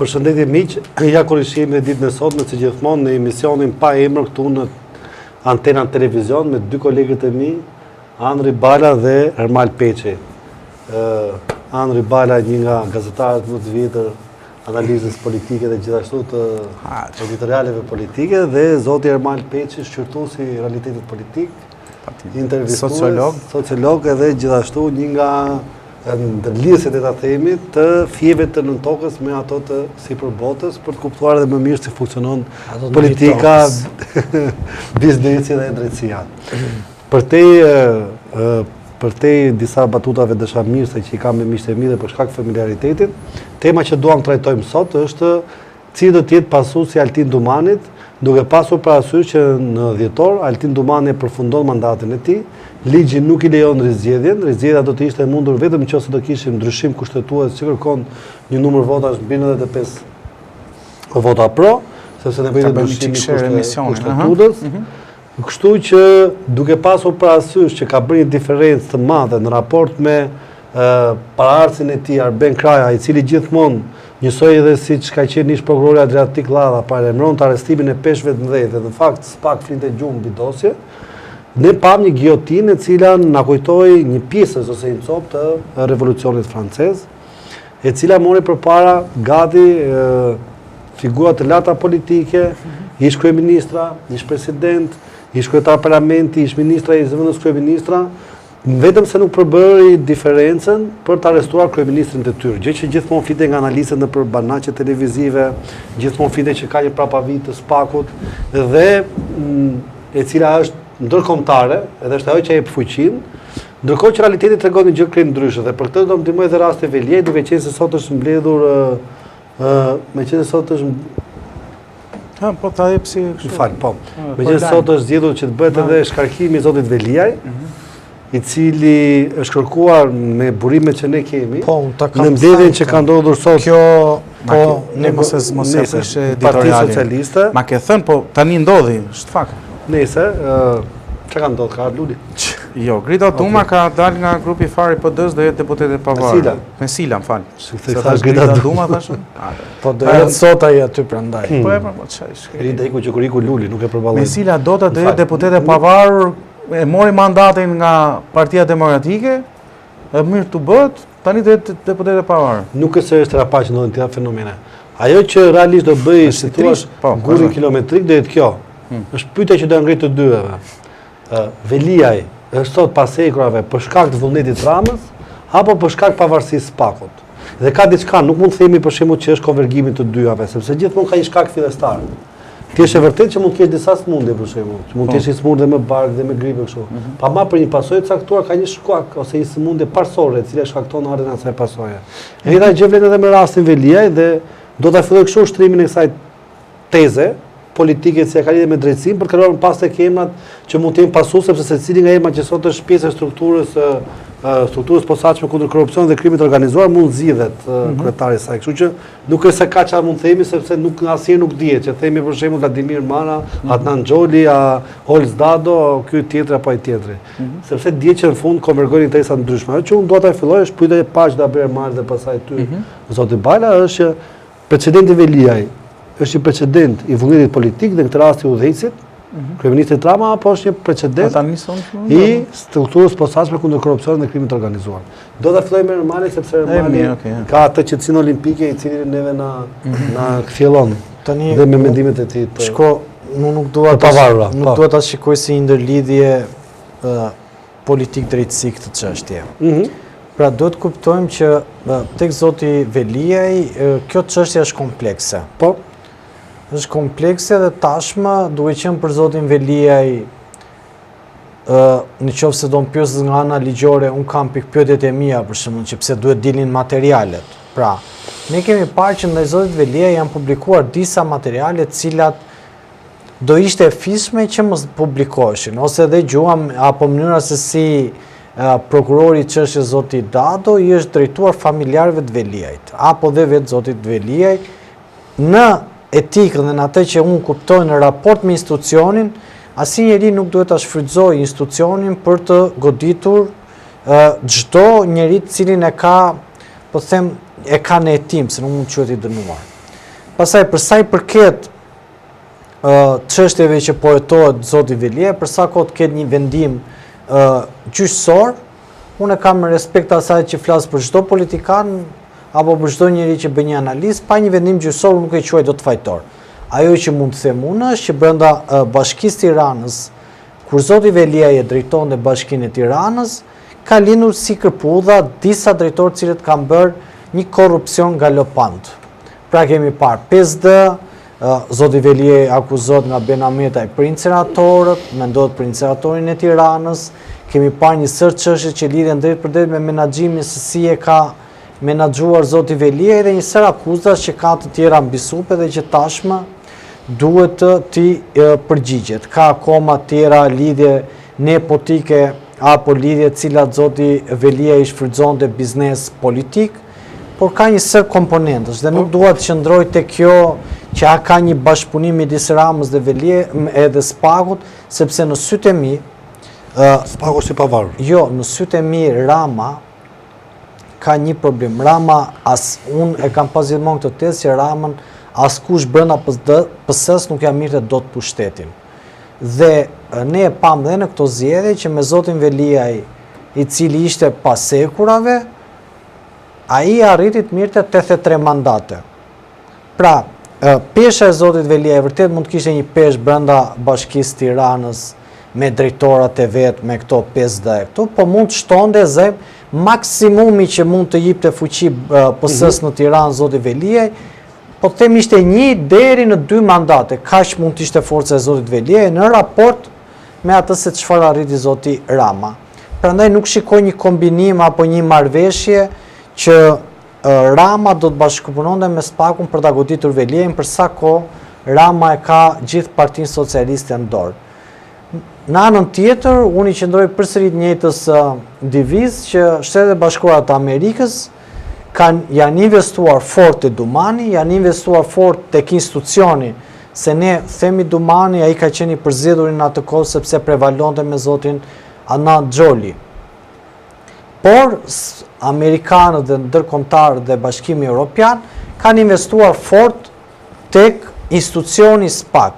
Përshëndetje miq, ja korrigimi e ditën e sotme që gjithmonë në emisionin pa emër këtu në Antena Televizion me dy kolegët e mi, Andri Bala dhe Ermal Peçi. Andri Bala një nga gazetarët më të vjetër analizës politike dhe gjithashtu të editorialeve politike dhe zoti Ermal Peçi, shqyrtuesi i realitetit politik, intervistues, sociolog edhe gjithashtu një nga ndërlidhësit e ta themi të fjeve të nën tokës me ato të sipërbotës për të kuptuar edhe më mirë si funksionon politika, biznesi dhe drejtësia. Për te disa batutave dëshammirëse që i kam me miqtë e mi dhe për shkak familiaritetit, tema që duam trajtojmë sot është cili do të jetë pasuesi i Altin Dumanit, duke pasur parasysh që në dhjetor Altin Dumani e përfundon mandatin e tij. Ligji nuk i lejon rizgjedhjen. Rizgjedhja do të ishte mundur vetëm nëse do kishim ndryshim kushtetues që kërkon një numër votash mbi 95 vota pro, sepse ne bëjmë ndryshim kushtetutës. Kështu që duke pasur parasysh që ka bërë një diferencë të madhe në raport me paraardhësin e tij Arben Kraja, i cili gjithmonë njësoj edhe siç ka qenë ish prokurori Adriatik Lladha paremëron të arrestimin e peshëve të mëdhenj dhe në fakt s'pak flinte gjumë mbi dosje. Ne pam një giotinë e cila na kujtoi një pjesë ose një copë të revolucionit francez, e cila mori përpara gati figura të larta politike, ish kryeministra, ish president, ish kryetar parlamenti, ish ministra i zëvendës kryeministra, vetëm se nuk përbëri diferencën për të arrestuar kryeministrin të tyre, gjë që gjithmonë flite nga analizat nëpër banaqe televizive, gjithmonë flite që ka një prapavi të SPAK-ut dhe e cila është ndërkombëtare, edhe është ajo që jep fuqinë, ndërkohë që realiteti tregon një gjë krejt ndryshe dhe për këtë do të ndihmoj edhe rasti Veliaj, duke qenë se sot është mbledhur meqenëse sot është po ta jep si kështu. Fal, po. Meqenëse sot është zgjedhur që të bëhet edhe shkarkimi i zotit Veliaj, i cili është kërkuar me burimet që ne kemi, në mbledhjen që ka ndodhur sot. Po, ne mos e prish editorialin. Socialiste. Ma ke thënë, po tani ndodhi, është fakt. Nese, që ka ndodhur, ka ardhur Luli? Jo, Grida Duma ka dalë nga grupi fari PD-s dhe jetë deputet e pavarur. Mesila, më falë. Se thash Grida Duma, thashë? Po do jetë sot ai aty prandaj. Po çaj. Grida iku që kur iku Luli, nuk e përballoi. Mesila do të jetë deputet e pavarur, e mori mandatin nga Partia Demokratike, e mirë të bëhet, tani do jetë deputet e pavarur. Nuk është se është rapa që ndodhin tilla fenomene. Ajo që realisht do bëj, si thua, guri kilometrik do jetë kjo. Është pyetja që do ngritë të dyve. Veliaj është sot pas ekrave për shkak të vullnetit Ramës apo për shkak pavarësisë SPAK-ut. Dhe ka diçka, nuk mund të themi për shembull që është konvergjimi të dyave, sepse gjithmonë ka një shkak fillestar. Ti është e vërtetë që mund të kesh disa smundje për shembull, që mund të kesh smundje me bark dhe me gripë kështu. Pa marrë për një pasojë të caktuar ka një shkak ose një smundje parsore e cila shkakton ardhen e asaj pasoje. E njëjta gjë vlen edhe me rastin Veliaj dhe do ta filloj kështu ushtrimin e kësaj teze politike që ka lidhje me drejtësinë për të kaluar pas tek emrat që mund të jenë pasues sepse secili nga emrat që sot është pjesë e strukturës posaçme kundër korrupsionit dhe krimit të organizuar mund zgjidhet kryetari i saj. Kështu që nuk është se ka çfarë mund të themi sepse nuk asnjëherë nuk dihet që themi për shembull Vladimir Mara, Adnan Xholi, Holz Dado, ky tjetri apo ai tjetri. Sepse dihet që në fund konvergojnë interesa të ndryshme. Ajo që unë dua ta filloj është pyetja e parë që ta bëre Marr dhe pastaj ty. Zoti Bala është që precedenti Veliaj është një precedent i vullnetit politik dhe në këtë rast i udhëheqësit, kryeministit Rama, apo është një precedent i strukturës posaçme kundër korrupsionit dhe krimit të organizuar. Do ta filloj me Ermalin sepse Ermali ka atë qetësinë olimpike i cili neve na kthjellon dhe me mendimet e tij. Shko, nuk dua ta shikoj si një ndërlidhje politik drejtësi këtë çështje. Pra do të kuptojmë që tek zoti Veliaj kjo çështje është komplekse. Po. Është komplekse dhe tashmë duke qenë për zotin Veliaj në qoftë se do më pyesë nga ana ligjore, unë kam pikpyetjet e mia për shembull që pse duhet dilin materialet. Pra, ne kemi parë që ndaj zotit Veliaj janë publikuar disa materiale të cilat do ishte e fishme që mos publikoheshin, ose dhe gjuam apo mënyra se si prokurori i çështjes zoti Dado i është drejtuar familjarëve të Veliajt, apo dhe vetë zotit Veliaj në etikën dhe në atë që unë kuptoj në raport me institucionin, asnjëri nuk duhet ta shfrytëzojë institucionin për të goditur çdo njeri të cilin e ka, po them, e ka në hetim, se nuk mund të quhet i dënuar. Pastaj për sa i përket çështjeve që po hetohet zoti Velia, për sa kohë të ketë një vendim gjyqësor, unë kam respekt asaj që flas për çdo politikan apo për çdo njeri që bën një analizë, pa një vendim gjyqësor nuk e quaj dot fajtor. Ajo që mund të them unë është që brenda Bashkisë Tiranës, kur zoti Veliaj e drejtonte Bashkinë e Tiranës, ka lindur si kërpudha disa drejtorë cilët kanë bërë një korrupsion galopant. Pra kemi parë 5D, zoti Veliaj akuzohet nga Benameta për incineratorët, mendohet për incineratorin e Tiranës, kemi parë një sër çështje që lidhen drejt për drejt me menaxhimin se si e ka menaxhuar zoti Veliaj dhe një sër akuzash që ka të tjera mbi supe dhe që tashmë duhet të përgjigjet. Ka akoma tjera lidhje nepotike apo lidhje cilat zoti Veliaj i shfrytëzonte biznes politik, por ka një sër komponentës dhe nuk duhet të qëndroj te kjo që a ka një bashkëpunim midis Ramës dhe Veliaj edhe Spakut, sepse në sytë e mi Spaku si pavarur. Jo, në sytë e mi Rama ka një problem. Rama, unë e kam pas gjithmonë këtë tezë që Ramën askush brenda PS-s nuk ja mirte dot pushtetin. Dhe ne e pam dhe në këto zgjedhje që me zotin Veliaj, i cili ishte pas sekurave, ai arriti të mirte 83 mandate. Pra, pesha e zotit Veliaj vërtet mund të kishte një peshë brenda Bashkisë Tiranës me drejtorat e vet, me këto 5D e këto, po mund të shtonte zë maksimumi që mund të jepte fuqi PS-s në Tiranë zoti Veliaj, po të them ishte 1 deri në 2 mandate, kaq mund të ishte forca e zotit Veliaj në raport me atë se çfarë arriti zoti Rama. Prandaj nuk shikoj një kombinim apo një marrëveshje që Rama do të bashkëpunonte me Spakun për ta goditur Veliajin, për sa kohë Rama e ka gjithë Partinë Socialiste në dorë. Në anën tjetër, unë i qëndroj përsëri të njëjtës divizë që Shtetet e Bashkuara të Amerikës janë investuar fort te Dumani, janë investuar fort tek institucioni, se ne themi Dumani, ai ka qenë i përzgjedhur në atë kohë sepse prevalonte me zotin Anand Xholi. Por amerikanët dhe ndërkombëtarët dhe Bashkimi Evropian kanë investuar fort tek institucioni SPAK.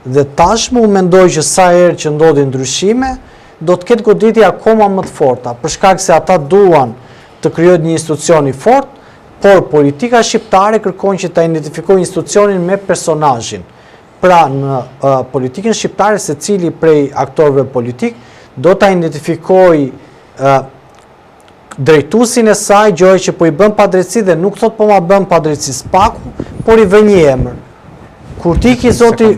Dhe tashmë u mendoj që sa herë që ndodhin ndryshime, do të ketë goditje akoma më të forta, për shkak se ata duan të krijohet një institucion i fort, por politika shqiptare kërkon që ta identifikojë institucionin me personazhin. Pra në politikën shqiptare secili prej aktorëve politik do ta identifikojë drejtuesin e saj, gjë që po i bën padrejtësi dhe nuk thot po ma bën padrejtësi Spaku, por i vën një emër. Kur ti ki zoti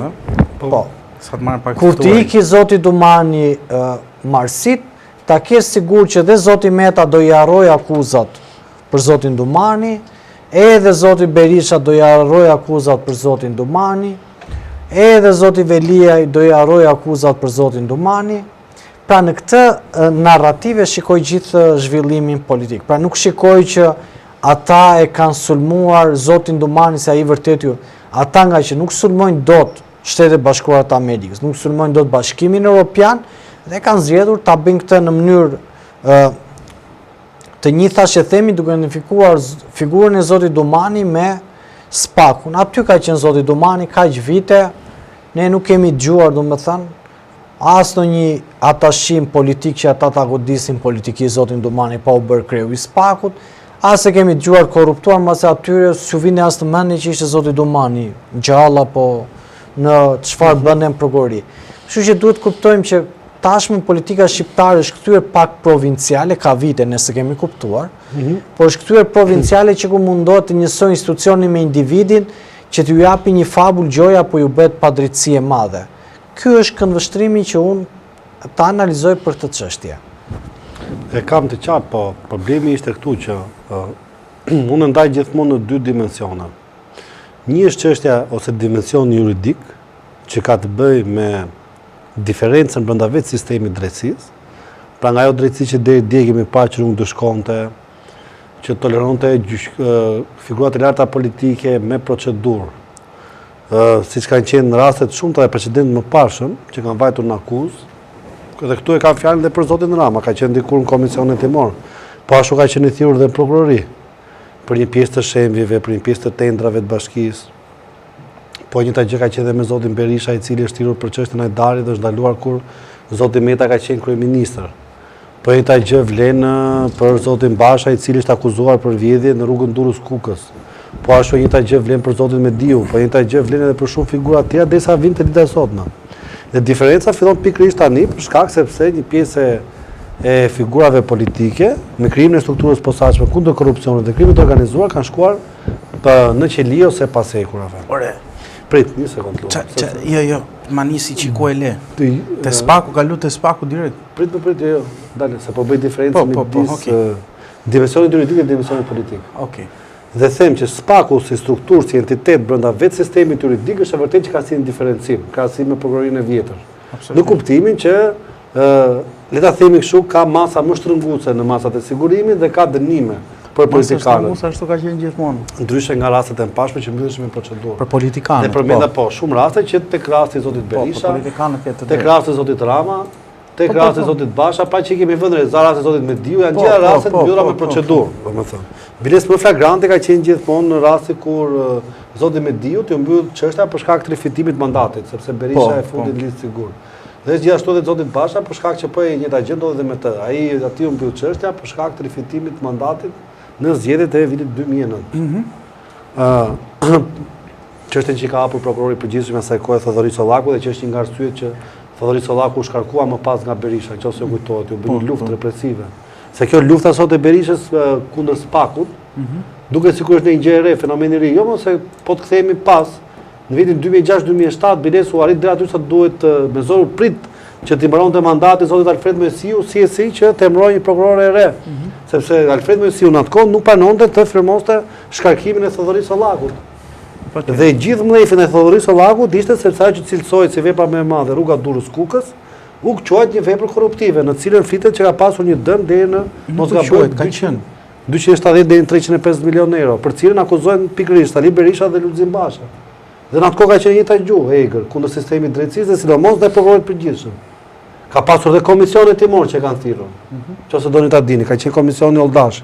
Kur ti iki zoti Dumani Marsit, ta kesh sigur që dhe zoti Meta do i harroj akuzat për zotin Dumani, edhe zoti Berisha do i harroj akuzat për zotin Dumani, edhe zoti Veliaj do i harroj akuzat për zotin Dumani. Pra në këtë narrative shikoj gjithë zhvillimin politik. Pra nuk shikoj që ata e kanë sulmuar zotin Dumani se ai vërtet ju, ata nga që nuk sulmojnë dot Shtetet Bashkuara të Amerikës, nuk sulmojnë dot Bashkimin Evropian dhe kanë zgjedhur ta bëjnë këtë në mënyrë të njëjtash e themi duke identifikuar figurën e zotit Dumani me Spakun. Aty ka qenë zoti Dumani kaq vite, ne nuk kemi dëgjuar, domethënë, as në një atashim politik që ata ta godisin politikisë zotin Dumani pa u bërë kreu i Spakut, as e kemi dëgjuar korruptuar mbas atyre, s'u vini as të mendje që ishte zoti Dumani gjallë apo në çfarë bënden prokurori. Kështu që duhet kuptojmë që tashmë politika shqiptare është kthyer pak provinciale, ka vite nëse kemi kuptuar, por është kthyer provinciale që ku mundohet të njësoj institucionin me individin që t'ju japi një fabull gjoja apo ju bëhet padrejtësi e madhe. Ky është këndvështrimi që unë ta analizoj për këtë çështje. E kam të qartë, po problemi ishte këtu që unë ndaj gjithmonë në 2 dimensione. Një është çështja ose dimensioni juridik, që ka të bëjë me diferencën brenda vetë sistemit drejtësisë. Pra nga ajo drejtësi që deri dje kemi parë që nuk dëshkonte, që toleronte figurat e larta politike me procedurë, siç kanë qenë në rastet shumëta dhe precedentë më parshëm, që kanë vajtur në akuzë. Dhe këtu e kam fjalën dhe për zotin Rama, ka qenë dikur në komisionin timor, po ashtu ka qenë i thirrur dhe në prokurori për një pjesë të shembjeve, për një pjesë të tendrave të bashkisë. Po njëta gjë ka qenë edhe me zotin Berisha, i cili është thirrur për çështjen e Ajdarit dhe është ndaluar kur zoti Meta ka qenë kryeministër. Po njëta gjë vlen për zotin Basha, i cili është akuzuar për vjedhje në rrugën Durrës Kukës. Po ashtu njëta gjë vlen për zotin Mediu, po njëta gjë vlen edhe për shumë figura të tjera derisa vim te dita e sotme. Dhe diferenca fillon pikërisht tani për shkak sepse një pjesë e figurave politike me krijimin e strukturës posaçme kundër korrupsionit dhe krimit të organizuar kanë shkuar në qeli ose pas hekurave. Ore, Prit, një sekond lutem. Jo, ma nisi qiko e le. Te spaku, kalu te spaku direkt. Prit, jo. Dale, se po bëj diferencë midis dimensionit juridik dhe dimensionit politik. Okej. Dhe them që spaku si strukturë, si entitet brenda vetë sistemit juridik është e vërtetë që ka si diferencim, krahasim me prokurorinë e vjetër. Në kuptimin që le ta themi kështu, ka masa më shtrënguese në masat e sigurimit dhe ka dënime për politikanët. Masa ashtu ka qenë gjithmonë. Ndryshe nga rastet e mëparshme që mbyllishin me procedurë. Për politikanët. Dhe përmenda shumë raste që tek rasti i zotit Berisha, tek rasti i zotit Rama, tek rasti i zotit Basha, pa që kemi vënë za rasti i zotit Mediu, janë gjitha rastet mbyllura me procedurë, domethënë. Biles më flagrante ka qenë gjithmonë në rasti kur zoti Mediu të mbyll çështja për shkak të rifitimit mandatit, sepse Berisha e fundi në listë sigurt. Dhe gjithashtu edhe zotit Basha për shkak që po e njëjta gjë ndodhi edhe me të. Ai aty u mbyll çështja për shkak të rifitimit të mandatit në zgjedhjet e vitit 2009. Çështën që ka hapur prokurori i përgjithshëm asaj kohe Thodori Sollaku dhe që është një nga arsyet që Thodori Sollaku u shkarkua më pas nga Berisha, nëse ju kujtohet, u bë një luftë represive. Se kjo lufta sot e Berishës kundër Spakut, duket sikur është një gjë e re, fenomen i ri, jo më se po të kthehemi pas në vitin 2006-2007, biles u arrit deri aty sa duhet me zor u prit që t'i mbaronte mandati zotit Alfred Mojsiu, si që të emëroj një prokuror e re, sepse Alfred Mojsiu në atë kohë nuk pranonte të firmonte shkarkimin e Thodoris Sollakut. Dhe gjithë mlefin e Thodoris Sollakut ishte sepse ajo që cilësohet si vepra më e madhe rruga Durrës Kukës, u quajt një vepër korruptive, në cilën flitet që ka pasur një dëm deri në mos gaboj, ka qenë 270 deri në 350 milionë euro, për cilën akuzohen pikërisht Ali Berisha dhe Lulzim Basha. Dhe në atë kohë ka qenë njëjta gjuhë e egër kundër sistemit drejtësisë dhe sidomos dhe prokurorit përgjithshëm. Ka pasur dhe komisione timor që kanë thirrur. Nëse doni ta dini, ka qenë komisioni Oldash.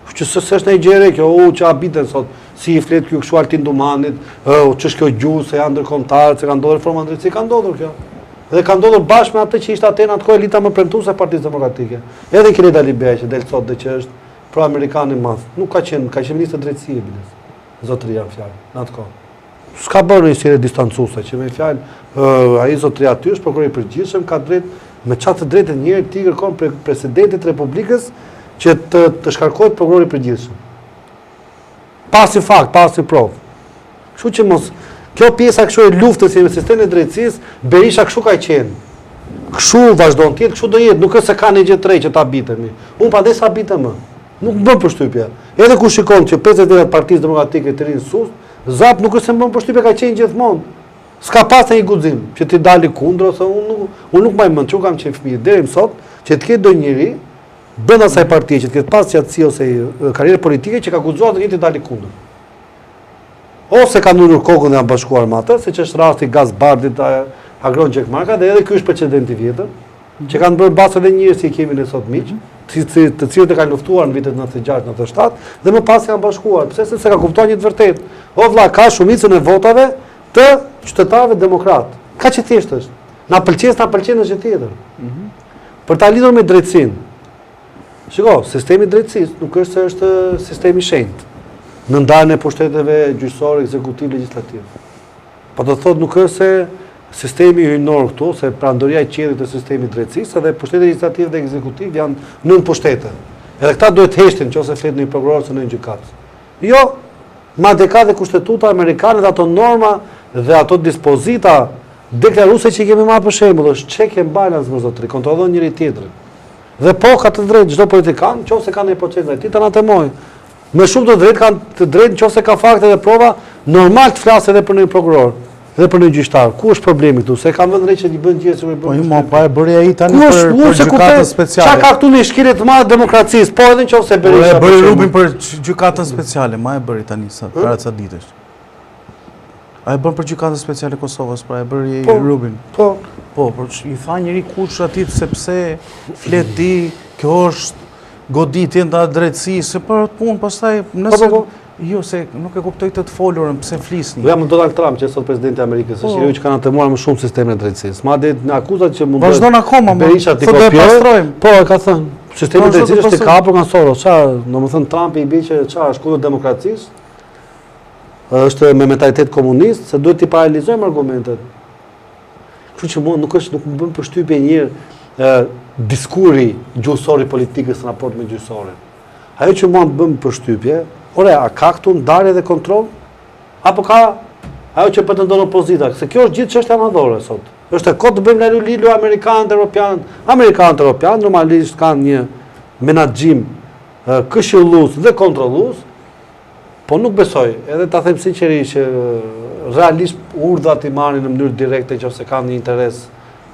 Që s'është një gjë e re kjo, që habiten sot, si i flet ky kshu Altin Dumanit, ç'është kjo gjuhë se janë ndërkombëtarë, se kanë ndodhur reforma drejtësi, ka ndodhur kjo. Dhe ka ndodhur bashkë me atë që ishte atë në atë kohë elita më premtuese e Partisë Demokratike. Edhe Keleda Libej që del sot dhe që është pro-amerikan i madh. Nuk ka qenë ministër drejtësie biles. Zotëria në fjalë në atë kohë. S'ka bërë një serie distancuese që me fjalë ai zotëria aty është prokurori i përgjithshëm, ka drejt me çfarë të drejtë njëherë ti kërkon presidentit të Republikës që të shkarkohet prokurori i përgjithshëm. Pasi fakt, pasi provë. Kështu që mos kjo pjesa kështu e luftës me sistemin e drejtësisë, Berisha kështu ka qenë. Kështu vazhdon të jetë, kështu do jetë, nuk është se ka një gjë të re që ta bitemi. Unë prandaj sa bitem më. Nuk bën përshtypje. Edhe kur shikon që 50 vjet Partisë Demokratike të rinë sus, zap nuk është se më përshtypje ka qenë gjithmonë. S'ka pas një guxim që ti dali kundër ose unë nuk më mend, çu kam qenë fëmijë deri më sot që të ketë ndonjë njeri brenda asaj partie që të ketë pas qatësi ose karrierë politike që ka guxuar të njëjtë dali kundër. Ose ka ndurur kokën dhe janë bashkuar me atë, siç është rasti Gazbardit, Agron Gjekmarka, dhe edhe ky është precedenti i vjetër, që kanë bërë basë edhe njerëz si kemi ne sot miq, të cilët e kanë luftuar në vitet 96-97 dhe më pas janë bashkuar. Pse? Sepse ka kuptuar një të vërtetë. O vlla, ka shumicën e votave të qytetarëve demokrat. Ka që thjesht është. Na pëlqen është gjë tjetër. Për ta lidhur me drejtësinë. Shiko, sistemi i drejtësisë nuk është se është sistemi i shenjtë në ndarjen e pushteteve gjyqësor, ekzekutiv, legjislativ. Po do thotë nuk është se sistemi hyjnor këtu, se prandoria e qellit të sistemit drejtësisë dhe pushtetet legjislativ dhe ekzekutiv janë nën pushtete. Edhe këta duhet heshtin nëse flet në një prokuror ose në një gjykatë. Jo, madje ka dhe kushtetuta amerikane dhe ato norma dhe ato dispozita deklaruese që kemi marrë për shembull, është check and balance më zotëri, kontrollon njëri tjetrin. Dhe po ka të drejtë çdo politikan, nëse ka një proces drejti ta natemoj. Me shumë të drejtë kanë të drejtë nëse ka fakte dhe prova, normal të flasë edhe për një prokuror dhe për një gjyqtar. Ku është problemi këtu? Se kanë vënë re që i bën gjë që po më pa e bëri ai tani për gjykatën speciale. Çka ka këtu një shkelje të madhe demokracisë, po edhe nëse Berisha. Po e bëri Rubin për gjykatën speciale, më e bëri tani para ca ditësh. Ai bën për gjykatën speciale e Kosovës, pra e bëri Rubin. Po, por i tha njëri kush atit sepse flet ti, kjo është goditje nda drejtësisë, se për atë punë pastaj nëse Jo, se nuk e kuptoj të folurën, pse flisni. Jam Donald Trump, që sot presidenti i Amerikës, është njeriu që kanë atemuar më shumë sistemin e drejtësisë. Madje në akuzat që mund vazhdon akoma, Berisha t'i thotë do e kopjoj. pastrojmë. Po, e ka thënë. Sistemi i drejtësisë është i pastrojmë. kapur nga Soros. Çfarë, domethënë Trumpi i bie që çfarë është kundër demokracisë? Është me mentalitet komunist, se duhet t'i paralizojmë argumentet. Kështu që nuk më bën përshtypje njëherë diskuri gjuhësor i politikës në raport me gjyqësorin. Ajo që mua më bën përshtypje, ore, a ka këtu ndarje dhe kontroll? Apo ka ajo që pretendon opozita? Se kjo është gjithë çështja madhore sot. Është e kohë të bëjmë nga lilu amerikanët, europianë. Amerikanët, europianë normalisht kanë një menaxhim këshillues dhe kontrollues, po nuk besoj, edhe ta them sinqerisht që realisht urdhat i marrin në mënyrë direkte nëse kanë një interes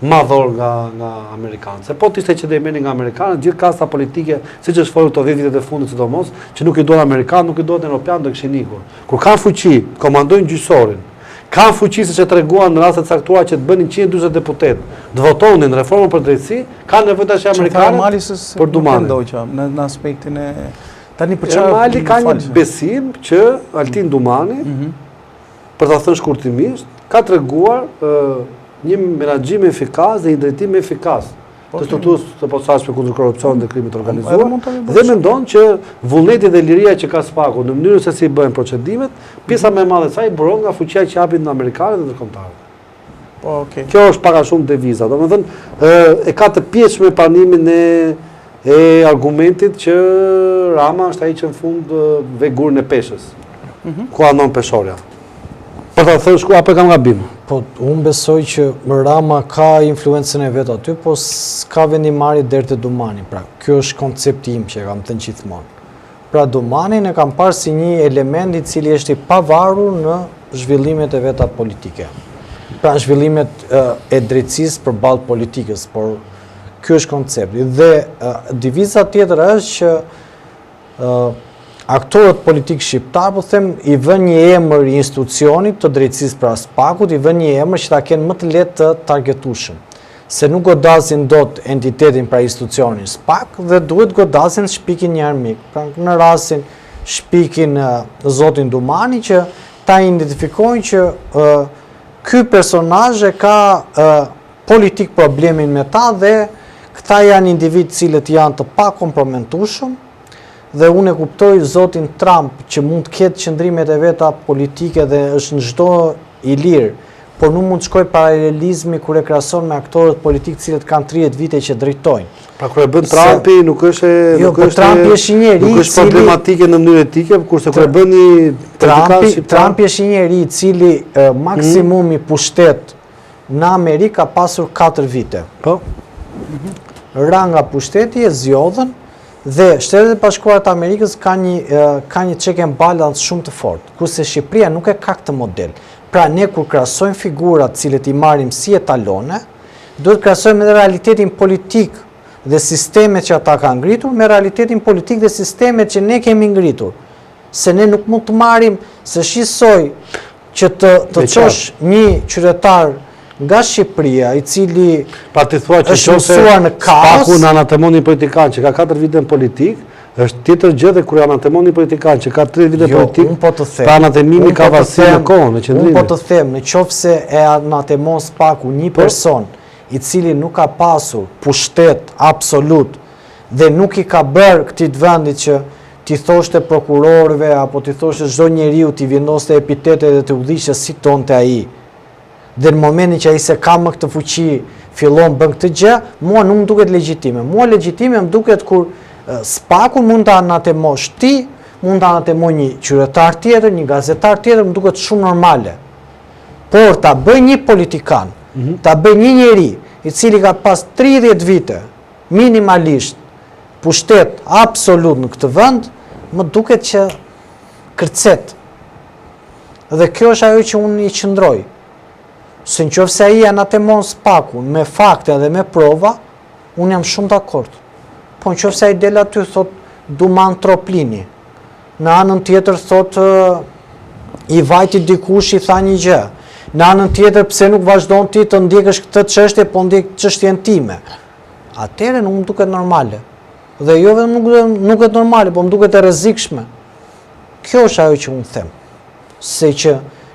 madhor nga amerikanët. Se po të ishte që do i merrnin nga amerikanët, gjithë kasta politike, siç është folur këto 10 vitet e fundit sidomos, që nuk i duan amerikanë, nuk i duan europianë, do kishin ikur. Kur kanë fuqi, komandojnë gjyqësorin, kanë fuqi siç e treguan në raste të caktuara që të bënin 140 deputet, të votonin reformën për drejtësi, kanë nevojë tash amerikanët për dumanin. Në aspektin e tani për Ermali ka një besim që Altin Dumani, për ta thënë shkurtimisht, ka treguar një menaxhim efikas dhe një drejtim efikas të strukturës së posaçme kundër korrupsionit dhe krimit të organizuar, dhe mendon që vullneti dhe liria që ka SPAK-u në mënyrën se si bëhen procedimet, pjesa më e madhe e saj buron nga fuqia që japin amerikanët dhe ndërkombëtarët. Po, okay. Kjo është pak a shumë deviza. Domethënë e ka të pjeshme pranimin e argumentit që Rama është ai që në fund ve gurën e peshës. Ku anon peshorja. Për ta thënë shku apo e kam gabim? Po, unë besoj që Rama ka influencën e vetë aty, po s'ka vendimmarrje deri te Dumani. Pra, kjo është koncepti im që e kam thënë gjithmonë. Pra, Dumanin e kam parë si një element i cili është i pavarur në zhvillimet e veta politike. Pra, zhvillimet e drejtësisë përballë politikës, por ky është koncepti. Dhe diviza tjetër është që aktorët politikë shqiptar, po them, i vën një emër i institucionit të drejtësisë pra SPAK-ut, i vën një emër që ta kenë më të lehtë të targetueshëm. Se nuk godasin dot entitetin pra institucionin SPAK dhe duhet godasin shpikin një armik. Pra në rastin shpikin zotin Dumani që ta identifikojnë që ky personazh e ka politik problemin me ta dhe këta janë individ cilët janë të pakomprometueshëm. Dhe unë e kuptoj zotin Trump që mund të ketë qëndrimet e veta politike dhe është në çdo i lirë, por nuk mund të shkoj paralelizmi kur e krahason me aktorët politikë cilët kanë 30 vite që drejtojnë. Pra kur e bën Trumpi nuk është Trumpi është një njeri nuk është problematike në mënyrë etike, kurse kur e bën një Trumpi është një njeri i cili maksimumi pushtet në Amerikë ka pasur 4 vite. Po. Ra nga pushteti e zgjodhën. Dhe Shtetet e Bashkuara të Amerikës ka një check and balance shumë të fortë, kurse Shqipëria nuk e ka këtë model. Pra ne kur krahasojmë figurat cilët i marrim si etalone, duhet krahasojmë edhe realitetin politik dhe sistemet që ata kanë ngritur me realitetin politik dhe sistemet që ne kemi ngritur. Se ne nuk mund të marrim se shisoj që të çosh një qytetar nga Shqipëria, i cili pra ti thua që është mësuar në kaos, SPAK-u në anatemon një politikan që ka 4 vite në politik, është tjetër gjë dhe kur anatemon një politikan që ka 30 vite në politik, pra anatemimi ka varësi në kohën e qëndrimit. Unë po të them, në qofse e anatemon SPAK-u një person i cili nuk ka pasur pushtet absolut dhe nuk i ka bërë këtij vendit që ti thoshte prokurorëve apo ti thoshte çdo njeriu ti vendoste epitete dhe të udhëhiqte si tonte ai. Dhe në momentin që ai se ka më këtë fuqi, fillon bën këtë gjë, mua nuk më duket legjitime. Mua legjitime më duket kur SPAK-u mund ta anatemosh ti, mund ta anatemoj një qytetar tjetër, një gazetar tjetër, më duket shumë normale. Por ta bëj një politikan, ta bëj një njeri i cili ka pas 30 vite minimalisht pushtet absolut në këtë vend, më duket që kërcet. Dhe kjo është ajo që unë i qëndroj. Se në qoftë se ai anatemon SPAK-un me fakte dhe me prova, unë jam shumë dakord. Po në qoftë se ai del aty thot Duman Troplini, në anën tjetër thot i vajti dikush i tha një gjë, në anën tjetër pse nuk vazhdon ti të ndjekësh këtë çështje, po ndjek çështjen time. Atëherë nuk më duket normale. Dhe jo vetëm nuk duket normale, po më duket e rrezikshme. Kjo është ajo që unë them. Se që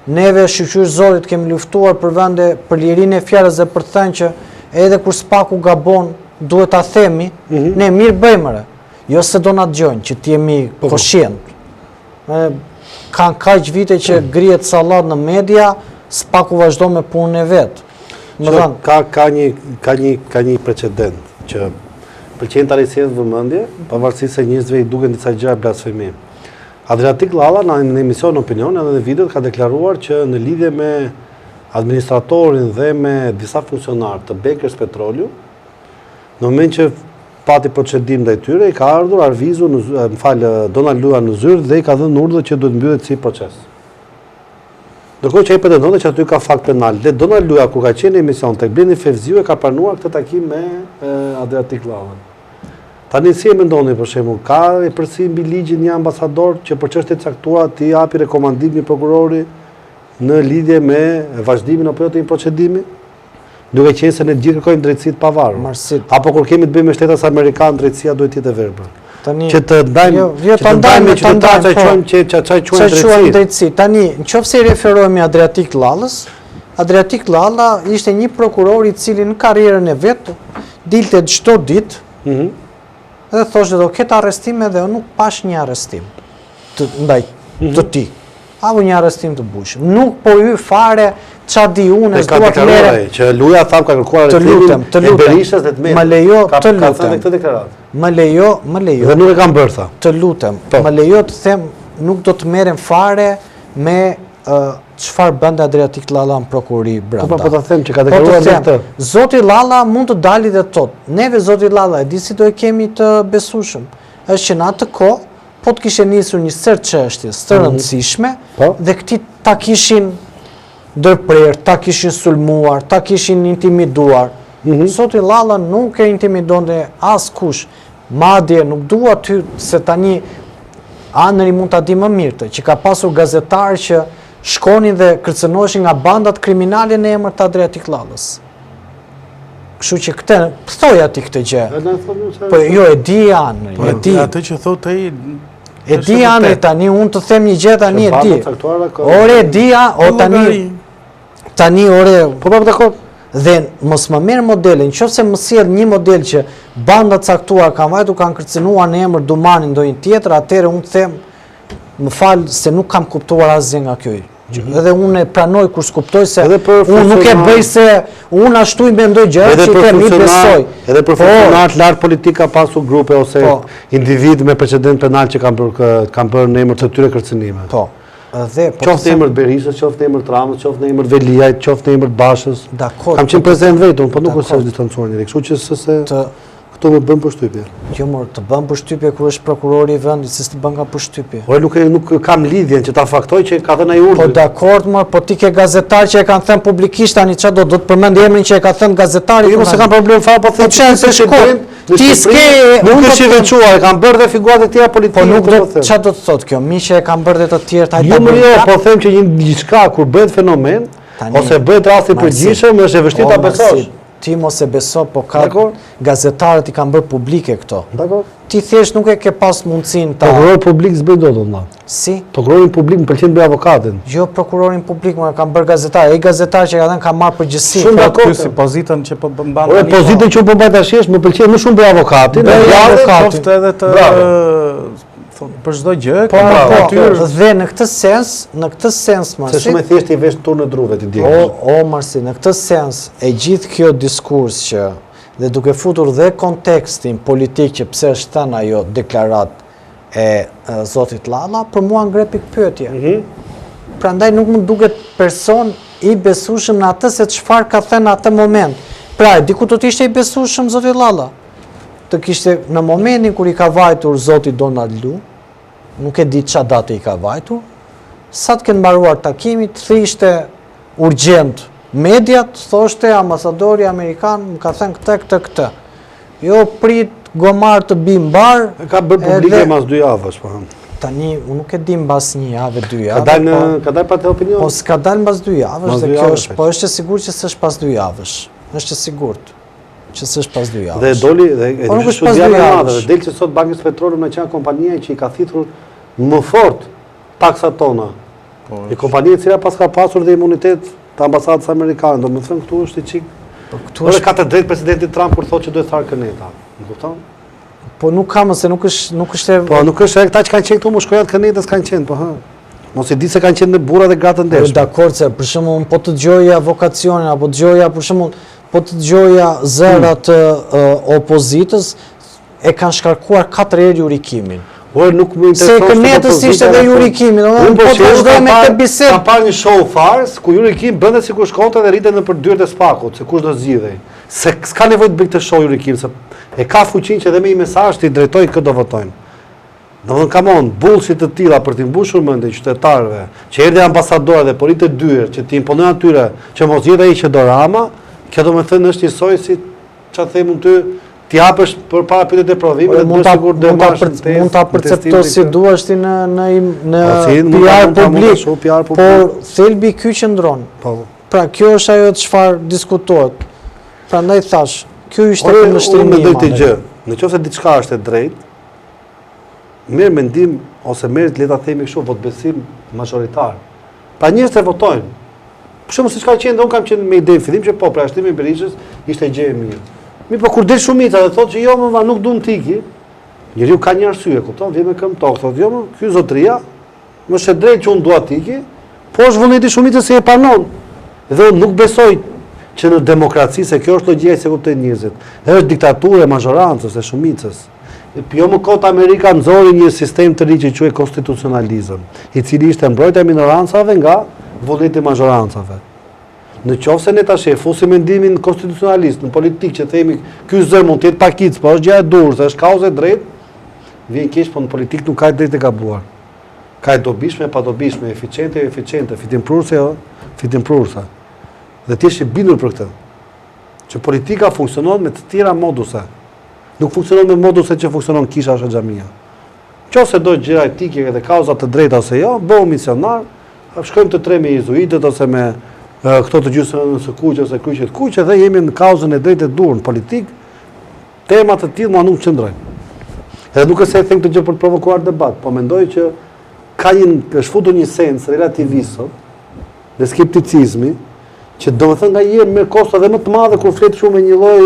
neve shqyqysh zorit kemi luftuar për vende për lirinë e fjalës dhe për të thënë që edhe kur spaku gabon duhet ta themi, ne mirë bëjmëre. Jo se do na dëgjojnë që ti jemi koshient. Kanë kaq vite që grihet sallat në media, spaku vazhdo me punën e vet. Ka një precedent që pëlqen ta rrisjet vëmendje, pavarësisht se njerëzve i duken disa gjëra blasfemi. Adriatik Llalla në emision Opinion edhe në videot ka deklaruar që në lidhje me administratorin dhe me disa funksionarë të Bekers Petroliu, në moment që pati procedim ndaj tyre, i ka ardhur Arvizu, Donald Lua në zyrë dhe i ka dhënë urdhë që duhet mbyllet si proces. Ndërkohë që ai pretendonte që aty ka fakt penal. Dhe Donald Lua, kur ka qenë në emision tek Blendi Fevziu, e ka pranuar këtë takim me Adriatik Llallën. Tani si e mendoni për shembull, ka e përsi mbi ligjin një ambasador që për çështje të caktuara t'i japi rekomandim një prokurori në lidhje me vazhdimin apo jo të një procedimi? Duke qenë se ne gjithë kërkojmë drejtësi të pavarur. Apo kur kemi të bëjmë me shtetas amerikanë, drejtësia duhet të jetë e verbër. Që të ndajmë qytetarët që çaj quajnë drejtësi. Tani, nëse i referohemi Adriatik Llallës, Adriatik Llalla ishte një prokuror i cili në karrierën e vet dilte çdo ditë dhe thoshte do ketë arrestime dhe unë nuk pash një arrestim ndaj të ti. Apo një arrestim të bushëm. Nuk po hyr fare qa di unë, s'dua të merrem. Që Luja tham ka kërkuar arrestimin e Berishës dhe të merrem. Më lejo të lutem. Ka thënë këtë deklaratë. Më lejo. Dhe nuk e kam bërë tha. Të lutem. Më lejo të them nuk do të merrem fare me çfarë bënte Adriatik Llalla në prokurori brenda. Po ta them që ka deklaruar këtë. Zoti Llalla mund të dalë dhe thotë, neve Zoti Llalla e di si do e kemi të besueshëm. Është që në atë kohë po të kishte nisur një sër çështjes të rëndësishme dhe këti ta kishin ndërprer, ta kishin sulmuar, ta kishin intimiduar. Zoti Llalla nuk e intimidonte askush. Madje nuk dua ty se tani Anëri mund ta di më mirë që ka pasur gazetarë që shkonin dhe kërcënoheshin nga bandat kriminale në emër të Adriatik Llallës. Kështu që këtë, thoj ati këtë gjë. Po jo, e di Anëri, e di. Atë që thot ai e di Anëri tani, unë të them një gjë tani e di. Ore, e di, o tani, ore, po dakor. Dhe mos më merr modele, nëse më sjell një model që banda caktuar kanë vajtur kanë kërcënuar në emër Dumanit ndonjë tjetër, atëherë unë them, më fal se nuk kam kuptuar asgjë nga kjo. Edhe unë e pranoj kur s'kuptoj se unë nuk e bëj se unë ashtu i mendoj gjëra që kemi besoj. Edhe për funksionarët lart politik ka pasur grupe ose individ me precedent penal që kanë bërë në emër të tyre kërcënime. Po. Qoftë në emër të Berishës, qoftë në emër të Ramës, qoftë në emër të Veliajt, qoftë në emër të Bashës. Dakor. Kam qenë prezent vetëm, po nuk është distancuar njëri. Kështu që se këto më bën përshtypje. Jo, mor, të bën përshtypje kur është prokurori i vendit, se të bën ka përshtypje. Ore, nuk kam lidhjen që ta faktoj që ka dhënë ai urdhër. Po dakord, mor, po ti ke gazetar që e kanë thënë publikisht tani çfarë do të përmend emrin që e ka thënë gazetari. Jo, mos e kam problem fare, po them se shkon. Ti s'ke, nuk është i veçuar, e kanë bërë dhe figurat e tjera politike. Po nuk do çfarë do të thotë kjo? Miqë e kanë bërë dhe të tjerë ta. Jo, po them që gjithçka kur bëhet fenomen ose bëhet rasti i përgjithshëm, është e vështirë ta besosh. Ti mos e beso, po ka gazetarët i kanë bërë publike këto. Dakor. Ti thjesht nuk e ke pas mundësinë ta. Prokurori publik s'bëj dot valla. Si? Prokurorin publik më pëlqen bëj avokatin. Jo, prokurorin publik më kanë bërë gazetarë. Ai gazetar që ka thënë ka marrë përgjegjësi. Shumë dakord si pozitën që po mban tani. Ore, pozitën që po bëj tash më pëlqen më shumë bëj avokatin. Qoftë edhe të për çdo gjë, dhe në këtë sens, Marsi. Se shumë e thjesht i vesh turnë druve ti di. O Marsi, në këtë sens e gjithë kjo diskurs që dhe duke futur dhe kontekstin politik që pse është thënë ajo deklarat e Zotit Llalla, për mua ngre pikpyetje. Prandaj nuk më duket person i besueshëm në atë se çfarë ka thënë në atë moment. Pra, diku do të ishte i besueshëm Zoti Llalla. Të kishte në momentin kur i ka vajtur Zoti Donald Lu, nuk e di çfarë date i ka vajtur, sa të kenë mbaruar takimit, thishte urgjent mediat, thoshte ambasadori amerikan më ka thënë këtë. Jo prit gomar të bi mbar. Ka bërë publike mas 2 javësh, po. Tani unë nuk e di mbas 1 javë, 2 javë. Ka dalë pa të opinion. Po s'ka dalë mbas 2 javësh dhe kjo është, po është e sigurt që s'është pas 2 javësh. Është e sigurt që s'është pas 2 javësh. Dhe doli dhe studia më madhe, del që sot Bankës Petrolum në qenë kompania që i ka thitur më fort taksat tona. E kompania e cila pas ka pasur dhe imunitet të ambasadës amerikane, do më thënë këtu është i qik. Edhe ka të drejtë presidenti Trump kur thotë që duhet tharë këneta. Më kupton? Po nuk ka mëse, nuk është e... Po nuk është e këta që kanë qenë këtu më shkojat kënetës kanë qenë, po ha. Mos i di se kanë qenë në burra dhe gratë ndeshme. Dakord se për shembull po të dëgjoja vokacionin apo dëgjoja për shembull po të dëgjoja zërat të opozitës e kanë shkarkuar 4 herë jurikimin. Por nuk më intereson. Se kënetës ishte edhe jurikimin, domethënë po të vazhdojmë me këtë bisedë. Ka parë një show fars ku Jurikim bënte sikur shkonte dhe rritej nëpër dyert e Spakut, se kush do zgjidhej. Se s'ka nevojë të bëj këtë show Jurikim, se e ka fuqinë që edhe me një mesazh ti drejtoj këtë do votojnë. Domethënë kamon, bullshit të tilla për t'i mbushur mendjen qytetarëve, që erdhi ambasadorë dhe politë dyert që ti imponojnë atyre që mos zgjidhë ai që do Rama, kjo domethënë është njësoj si ç'a them unë ty, ti hapësh për para pyetjet e prodhimit dhe mund ta perceptosh si duash ti në PR publik, por thelbi ky qëndron. Pra kjo është ajo çfarë diskutohet. Prandaj thash, ky ishte kundërshtrimi. Unë mendoj të gjë. Nëse diçka është e drejtë, merr mendim ose merr le ta themi kështu votbesim mazhoritar. Pa njerëz të votojnë. Për shembull siç ka qenë, unë kam qenë me idenë fillim që po përjashtimi i Berishës ishte gjë e mirë. Mirë, po kur del shumica dhe thotë që jo, më nuk duam tiki, njeriu ka një arsye, kupton? Vjen me këmbë tokë, thotë jo, ky zotëria më është drejt që unë dua tiki, po është vullneti shumicës se e pranon. Dhe unë nuk besoj që në demokraci, se kjo është logjika se kuptojnë njerëzit, është diktaturë e mazhorancës, e shumicës. Jo më kot Amerika nxori një sistem të ri që quhet konstitucionalizëm, i cili ishte mbrojtja e minorancave nga vullneti i mazhorancave. Në qoftë se ne tash e fusim mendimin konstitucionalist në politikë që themi ky zë mund të jetë pakic, po është gjë e durë, se është kauzë e drejtë, vjen keq, po në politikë nuk ka drejtë e gabuar. Ka e dobishme, pa dobishme, eficiente, fitim prursa. Dhe ti je i bindur për këtë. Që politika funksionon me të tjera moduse. Nuk funksionon me moduse që funksionon kisha ose xhamia. Qoftë do gjëra etike dhe kauza të drejta ose jo, bëu misionar, shkojmë të tre me jezuitët ose me këto të gjysmën së kuqe ose kryqet kuqe dhe jemi në kauzën e drejtë e durë në politikë, temat të tillë mua nuk qëndrojnë. Edhe nuk është se e them këtë gjë për të provokuar debat, po mendoj që ka është futur një sens relativist dhe skepticizmi, që domethënë nganjëherë merr kosto edhe më të madhe kur flet shumë me një lloj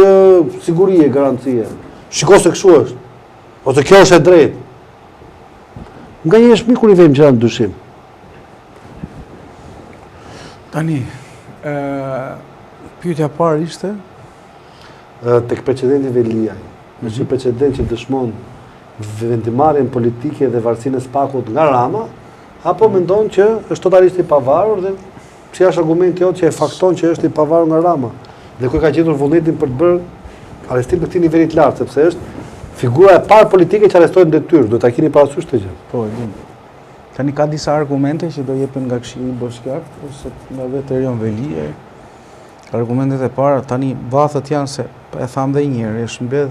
sigurie, garancie. Shiko se kështu është. Ose kjo është e drejtë. Nganjëherë është mirë kur I vëmë gjëra në dyshim. Tani, pyetja parë ishte tek precedenti Veliaj. Është një precedent që dëshmon vendimarrjen politike dhe varësinë e Spakut nga Rama, apo mendon që është totalisht I pavarur dhe si është argumenti jot që e fakton që është I pavarur nga Rama dhe ku ka gjetur vullnetin për të bërë arrestim të këtij niveli të lartë, sepse është figura e parë politike që arrestohet në detyrë, duhet ta keni parasysh këtë gjë. Po, e di. Tani ka disa argumente që do jepen nga Këshilli Bashkiak ose nga vetë Erion Velia. Argumentet e para tani vathet janë se e tham dhe një herë,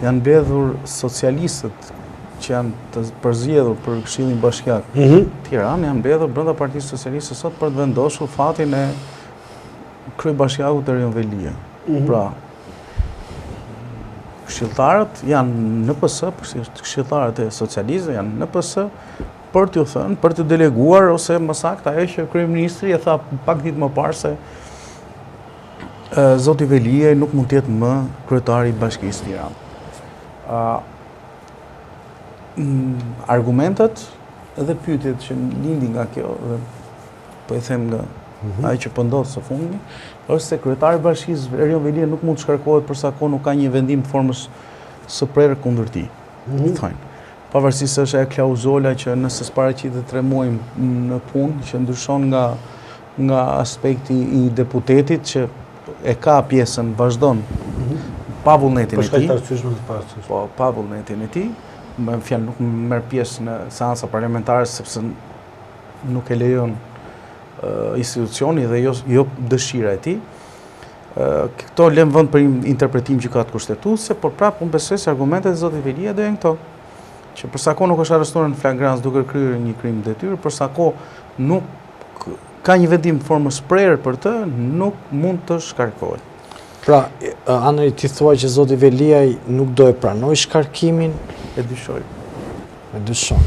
janë mbledhur socialistët që janë të përzgjedhur për Këshillin Bashkiak. Tiranë janë mbledhur brenda Partisë Socialiste sot për të vendosur fatin e kryebashkiakut Erion Velia. Pra, këshilltarët janë në PS, këshilltarët e socialistëve janë në PS për t'ju thënë, për t'ju deleguar ose më saktë ajo që kryeministri e tha pak ditë më parë se zoti Velia nuk mund të jetë më kryetari I Bashkisë Tiranë. Argumentet dhe pyetjet që lindin nga kjo dhe po e them nga ai që po ndodh së fundmi, është se kryetari I Bashkisë Erion Velia nuk mund të shkarkohet për sa kohë nuk ka një vendim të formës së prerë kundër tij. Thonë. Pavarësisht është ajo klauzola që nëse s'paraqitet 3 muaj në punë, që ndryshon nga aspekti I deputetit që e ka pjesën, vazhdon pa vullnetin e tij. Po, pa vullnetin e tij, më fjalë nuk merr pjesë në seanca parlamentare sepse nuk e lejon institucioni dhe jo dëshira e tij. Këto lëm vend për interpretim që ka të kushtetuese, por prapë unë besoj se argumentet e zotit Velia do janë këto. Që për sa kohë nuk është arrestuar në flagrancë duke kryer një krim detyrë, për sa kohë nuk ka një vendim formës prerë për të, nuk mund të shkarkohet. Pra, Anëri ti thua që zoti Veliaj nuk do e pranoj shkarkimin? E dyshoj. E dyshon.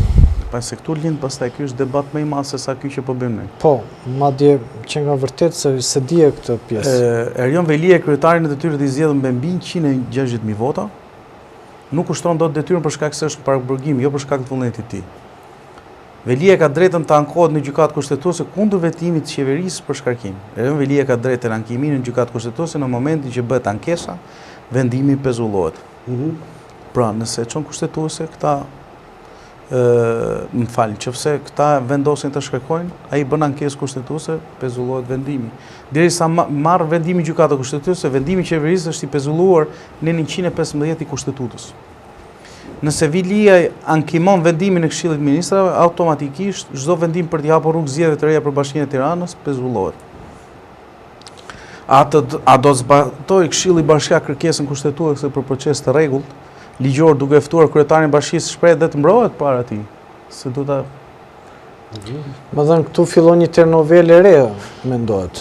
Pa se këtu lind pastaj ky është debat më i madh se sa ky që po bëjmë ne. Po, madje që nga vërtet se dije këtë pjesë. Erion Velia, kryetari në detyrë të zgjedhur me mbi 160.000 vota, nuk ushtron dot detyrën për shkak se është paraburgim, jo për shkak të vullnetit të tij. Velia ka drejtën të ankohet në gjykatë kushtetuese kundër vetimit të qeverisë për shkarkim. Erion Velia ka drejtën ankimin në gjykatë kushtetuese në momentin që bëhet ankesa, vendimi pezullohet. Pra, nëse çon kushtetuese këta më falë, qëfse këta vendosin të shkarkojnë, ai bën ankesë kushtetuese, pezullohet vendimi. Derisa marr vendimi gjykata kushtetuese, vendimi qeverisë është i pezulluar në 115 i kushtetutës. Nëse Velia ankimon vendimin e Këshillit të Ministrave, automatikisht çdo vendim për t'i hapur rrugë zgjedhje të reja për Bashkinë e Tiranës pezullohet. A do zbatoj Këshilli Bashkiak kërkesën kushtetuese për proces të rregullt, ligjor duke ftuar kryetarin e bashkisë shpreh dhe të mbrohet para tij. Se do ta Më dhënë këtu fillon një telenovele re, mendohet.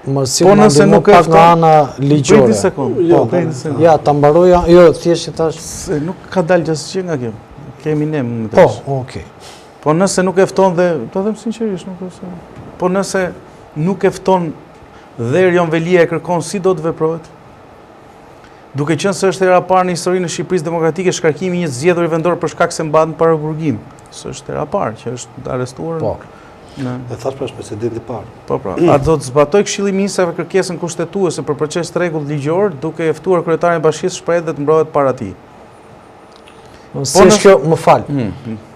Po nëse nuk pak nga ana ligjore. Bëjti sekond. Ja, ta mbaroja, jo, thjesht i thash. Se nuk ka dalë gjasgjë nga kjo. Kemi ne më Po, tash. okay. Po nëse nuk e fton dhe, do them sinqerisht, nuk është. Po nëse nuk e fton dhe Erion Velia e kërkon si do të veprohet? Duke qenë se është hera parë në historinë e Shqipërisë Demokratike shkarkimi një zgjedhuri vendor për shkak se mbahet në paraburgim. Së është hera parë që është arrestuar. Po. E thash pra është presidenti i parë. Po pra. A do të zbatoj Këshilli i Ministrave kërkesën kushtetuese për proces të rregullt ligjor duke e ftuar kryetarin e bashkisë shpreh dhe të mbrohet para tij. Si është kjo, më fal.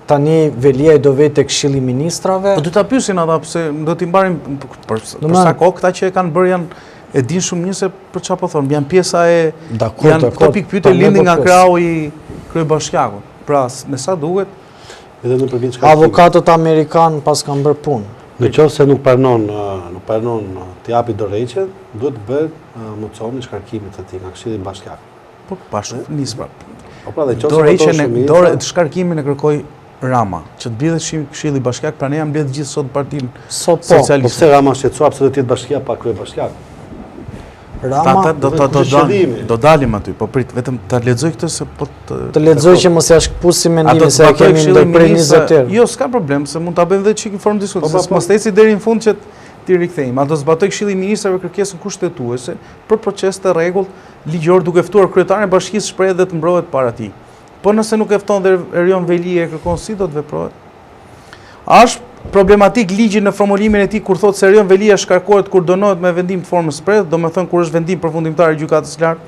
Tani Velia i do vete tek Këshilli i Ministrave. Po do ta pyesin ata pse do t'i mbarin për sa kohë këta që e kanë bërë janë e din shumë mirë se për çfarë po thonë, janë pjesa e janë këto pikë pyetje lindin nga krau i kryebashkiakut. Pra, me sa duhet, edhe në përgjithë shkarkimit. Avokatët amerikan pas kanë bërë punë. Në qoftë se nuk pranon të japi dorëheqjen, duhet të bëhet mocioni i shkarkimit të tij nga Këshilli Bashkiak. po bashkë nis pra. Po pra, dhe qoftë Dorëheqjen dorë të shkarkimin e kërkoi Rama, që të mbledhet Këshilli Bashkiak, pra ne jam mbledh gjithë sot partinë socialiste. Po pse Rama shqetësua pse do të jetë bashkia pa kryebashkiak? Rama do dalim aty, po prit, vetëm ta lexoj këtë se po të lexoj që mos ja shkpusim mendimin se kemi ndërprer 20 herë. Jo, s'ka problem, se mund ta bëjmë edhe çik në formë diskutimi, se mos eci deri në fund që ti rikthejmë. A do zbatoj Këshilli i Ministrave kërkesën kushtetuese për proces të rregullt ligjor duke ftuar kryetarin e bashkisë shpreh dhe të mbrohet para tij. Po nëse nuk e fton dhe Erion Velia e kërkon si do të veprohet? Është problematik ligji në formulimin e tij kur thotë se Erion Velia shkarkohet kur dënohet me vendim të formës shpreh, domethënë kur është vendim përfundimtar i gjykatës së lartë.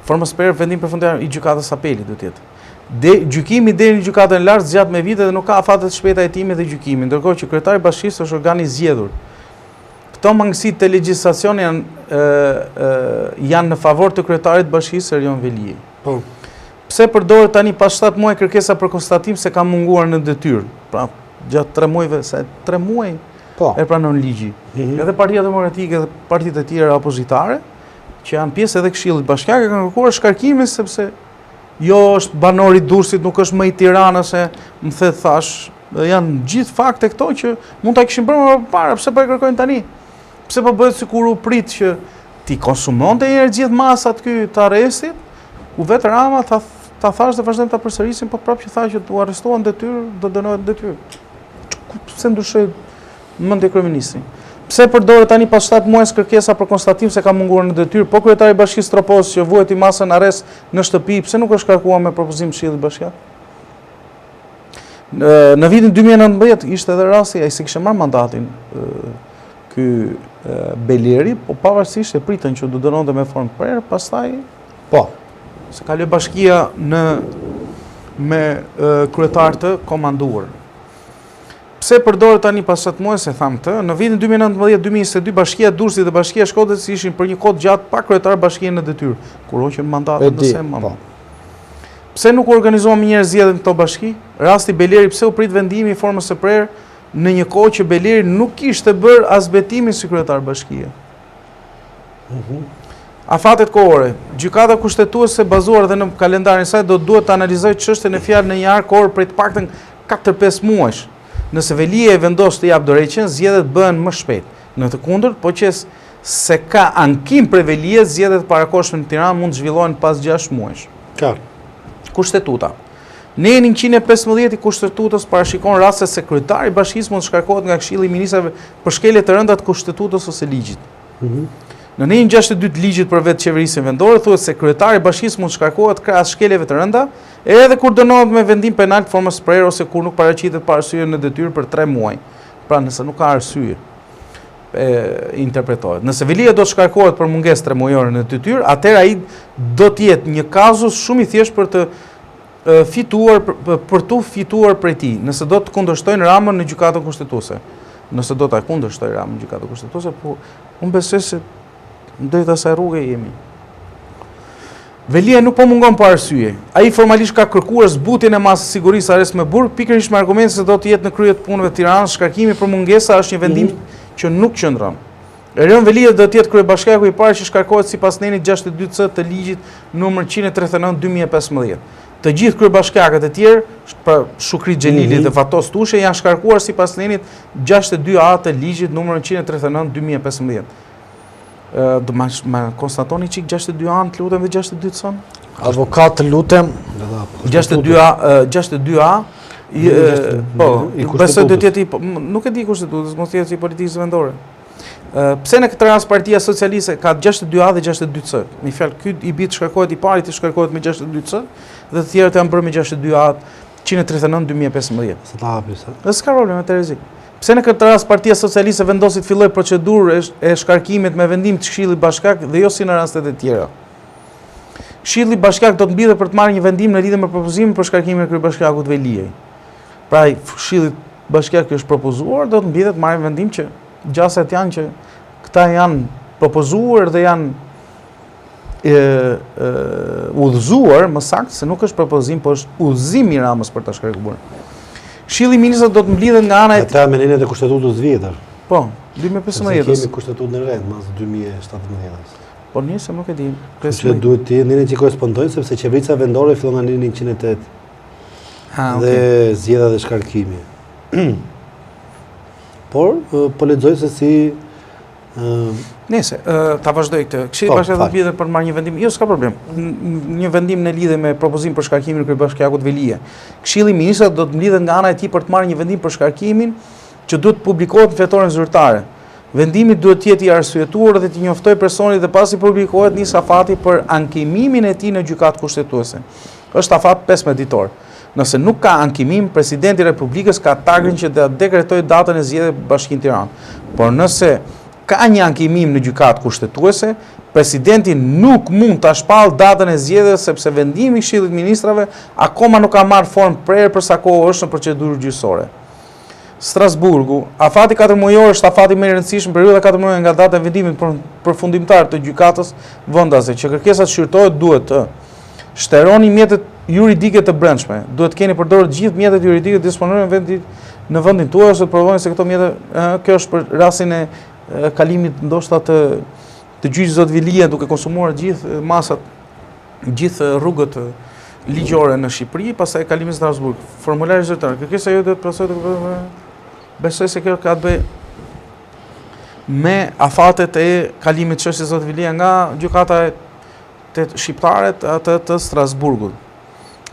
Forma shpreh vendim përfundimtar i gjykatës apelit do të jetë. Gjykimi deri në gjykatën e lartë zgjat me vite dhe nuk ka afate të shpejta hetimi dhe gjykimi, ndërkohë që kryetari i bashkisë është organi i zgjedhur. Këto mangësitë të legjislacioni janë në favor të kryetarit të bashkisë Erion Veliaj. Po. Pse përdoret tani pas 7 muaj kërkesa për konstatim se ka munguar në detyrë? Pra, gjatë 3 muajve, se 3 muaj e pranon ligji. Edhe Partia Demokratike dhe partitë e tjera opozitare, që janë pjesë edhe Këshillit Bashkiak, kanë kërkuar shkarkimin sepse jo është banor i Durrësit, nuk është më i Tiranës, se më the thash, janë gjithë fakte këto që mund ta kishin bërë më parë, pse po e kërkojnë tani? Pse po bëhet sikur u prit që ti konsumonte një herë gjithë masat këy të arrestit, u vetë Rama ta thash dhe vazhdojmë ta përsërisim, po prapë që tha që u arrestuan detyrë, do dënohet detyrë. Pse ndryshoi mendje kryeministri? Pse përdoret tani pas 7 muajsh kërkesa për konstatim se ka munguar në detyrë, po kryetari i bashkisë Tropos që vuhet i masën arrest në shtëpi, pse nuk është kërkuar me propozim Këshillit Bashkiak? Në vitin 2019 ishte edhe rasti ai se kishte marrë mandatin ky Beleri, po pavarësisht e pritën që do dënonte me formë prerë, pastaj po se kaloi bashkia me kryetar të komanduar. Pse përdoret tani pas 7 muaj se tham këtë? Në vitin 2019-2022 bashkia e Durrësit dhe bashkia e Shkodrës ishin për një kohë gjatë pa kryetar bashkie në detyrë, kur hoqën mandatin në SEM. Pse nuk organizuan më njëherë zgjedhje në këto bashki? Rasti Beleri pse u prit vendimi i formës së prerë në një kohë që Beleri nuk kishte bërë as betimin si kryetar bashkie. Afatet kohore. Gjykata kushtetuese bazuar dhe në kalendarin e saj do duhet të analizojë çështjen e fjalë në një ark kohor prej të paktën 4-5 muajsh. Nëse Velia e vendos të jap dorëheqjen, zgjedhjet bëhen më shpejt. Në të kundërt, po që se ka ankim për Velia, zgjedhjet parakohshme në Tiranë mund të zhvillohen pas 6 muajsh. Qartë. Kushtetuta. Në 115 i Kushtetutës parashikon raste sekretari i bashkisë mund të shkarkohet nga Këshilli i Ministrave për shkelje të rënda të Kushtetutës ose ligjit. Në 162 të ligjit për vetë qeverisjen vendore thuhet sekretari i bashkisë mund të shkarkohet krahas shkeljeve të rënda, edhe kur dënohet me vendim penal të formës së prerë ose kur nuk paraqitet pa arsye në detyrë për 3 muaj. Pra nëse nuk ka arsye interpretohet. Nëse velia do të shkarkohet për mungesë 3 muajore në detyrë, atëherë ai do të jetë një kazus shumë i thjeshtë për të fituar prej tij, nëse do të kundërshtojnë Ramën në gjykatën kushtetuese. Nëse do ta kundërshtojnë Ramën në gjykatën kushtetuese, po unë besoj se drejt asaj rruge jemi. Velia nuk po mungon pa arsye. Ai formalisht ka kërkuar zbutjen e masës sigurisë arrest me burg, pikërisht me argumentin se do të jetë në krye të punëve të Tiranës, shkarkimi për mungesa është një vendim që nuk qëndron. Erion Velia do të jetë kryebashkiaku i parë që shkarkohet sipas nenit 62C të ligjit numër 139/2015. Të gjithë kryebashkiakët e tjerë, pra Shukri Xhelili dhe Fatos Tushe, janë shkarkuar sipas nenit 62A të ligjit numër 139/2015. Do ma konstatoni çik 62A, të lutem, dhe 62C? Avokat, të lutem. 62A, po, besoj do të jetë, nuk e di Kushtetutës, mos jetë i politikës vendore. Pse në këtë rast Partia Socialiste ka 62A dhe 62C? Me fjalë, ky i bie të shkarkohet i pari të shkarkohet me 62C dhe të tjerët janë bërë me 62A 139/2015. Sa ta hapi sa. S'ka problem me Terezi. Pse në këtë rast Partia Socialiste vendosi të fillojë procedurë e shkarkimit me vendim të Këshillit Bashkiak dhe jo si në rastet e tjera. Këshilli Bashkiak do të mbidhet për të marrë një vendim në lidhje me propozimin për shkarkimin e kryebashkiakut Veliaj. Pra Këshilli Bashkiak është propozuar, do të mbidhet marrë vendim që gjasat janë që këta janë propozuar dhe janë udhëzuar, më saktë se nuk është propozim, po është udhëzim i Ramës për ta shkarkuar. Këshilli i Ministrave do të mbledhet nga ana e ata me nenet e Kushtetutës vjetër. Po, 2015. Kemi Kushtetutën e re mas 2017. Po nisë nuk e di. Që duhet të jenë nenet që korespondojnë sepse qeverica vendore fillon nga 108. Dhe zgjedhja dhe shkarkimi. Por po lexoj se si Nëse, ta vazhdoj këtë. Këshilli Bashkiak do të mbledhet për të marrë një vendim. Jo, s'ka problem. Një vendim në lidhje me propozimin për shkarkimin e kryebashkiakut Velia. Këshilli i Ministrave do të mbledhet nga ana e tij për të marrë një vendim për shkarkimin që duhet të publikohet në fletoren zyrtare. Vendimi duhet të jetë i arsyetuar dhe të njoftojë personin dhe pasi publikohet nis afati për ankimimin e tij në gjykatë kushtetuese. Është afat 15 ditor. Nëse nuk ka ankimim, Presidenti i Republikës ka tagrin që të dekretojë datën e zgjedhjeve në Bashkinë Tiranë. Por nëse ka një ankimim në gjykatë kushtetuese, Presidenti nuk mund ta shpallë datën e zgjedhjeve sepse vendimi i Këshillit të Ministrave akoma nuk ka marrë formë prerë për sa kohë është në procedurë gjyqësore. Strasburgu, afati 4 muajor është afati më i rëndësishëm periudha 4 muaj nga data e vendimit përfundimtar të gjykatës vendase që kërkesat shqyrtohet duhet të shteroni mjetet juridike të brendshme. Duhet keni përdorur gjithë mjetet juridike disponueshme në vendin tuaj ose të provoni se këto mjete, kjo është për rastin e kalimit ndoshta të gjyqit zot Vilia duke konsumuar gjithë masat, gjithë rrugët ligjore në Shqipëri, pastaj kalimi në Strasburg. Formulari zyrtar. Kërkesa jote do të plotësohet. Besoj se kjo ka të bëjë me afatet e kalimit çështjes zot Vilia nga gjykata e shqiptare atë të Strasburgut.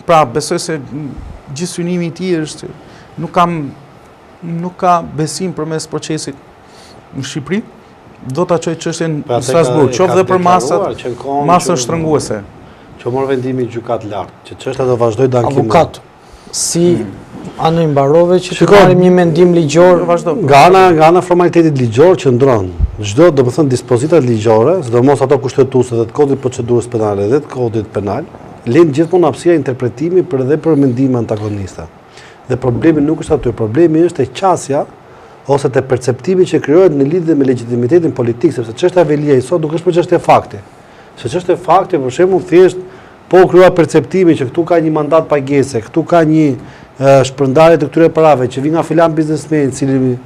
Pra besoj se gjithë synimi i tij është nuk ka besim përmes procesit në Shqipëri, do ta çojë çështjen në Strasburg, qoftë dhe për masën shtrënguese. Që mor vendimi gjykatë lartë, që çështja do vazhdoj të ankimohet. Avokat, si anë mbarove që të marrim një mendim ligjor, nga ana formalitetit ligjor qëndron çdo, domethënë, dispozitat ligjore, sidomos ato kushtetuese dhe të kodit procedurës penale dhe të kodit penal, lënë gjithmonë hapësira interpretimi për mendime antagoniste. Dhe problemi nuk është aty, problemi është e qasja ose të perceptimi që krijohet në lidhje me legitimitetin politik, sepse çështja Velia i sot nuk është për çështje fakti. Se çështja fakti, për shembull, thjesht po krijohet perceptimi që këtu ka një mandat pagese, këtu ka një shpërndarje të këtyre parave që vi nga filan biznesmen, i cili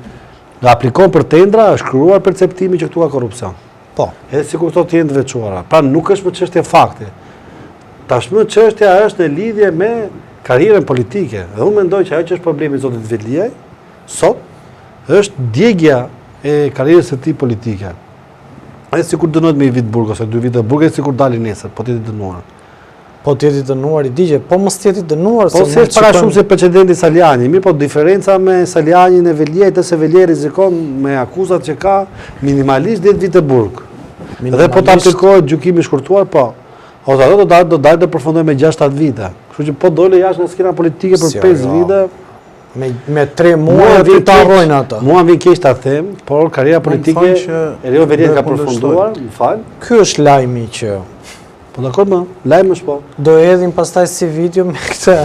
aplikon për tendra, është krijuar perceptimi që këtu ka korrupsion. Po. Edhe sikur këto të jenë të veçuara. Pra nuk është për çështje fakti. Tashmë çështja është në lidhje me karrierën politike. Dhe unë mendoj që ajo që është problemi i zotit Veliaj sot është djegja e karrierës së tij politike. Ai sikur dënohet me 1 vit burg ose 2 vite burg, sikur dalin nesër, po ti të dënuar. Po t'jeti dënuar i digje, po mos t'jeti dënuar. Po se para shumë se precedenti Saliani, mirë po diferenca me Salianin e Veliajt se Veliaj rrezikon me akuzat që ka minimalisht 10 vite burg. Dhe po ta aplikohet gjykimi i shkurtuar, po. Ose ato do dalë të përfundoj me 6-7 vite. Kështu që po dole jashtë nga skena politike për 5 vite. Me 3 muaj të harrojnë ata. Mua vjen keq ta them, por karriera politike Erion Veliaj ka përfunduar, më fal. Ky është lajmi që Po dakord më, lajm është po. Do edhim pastaj si video me këtë.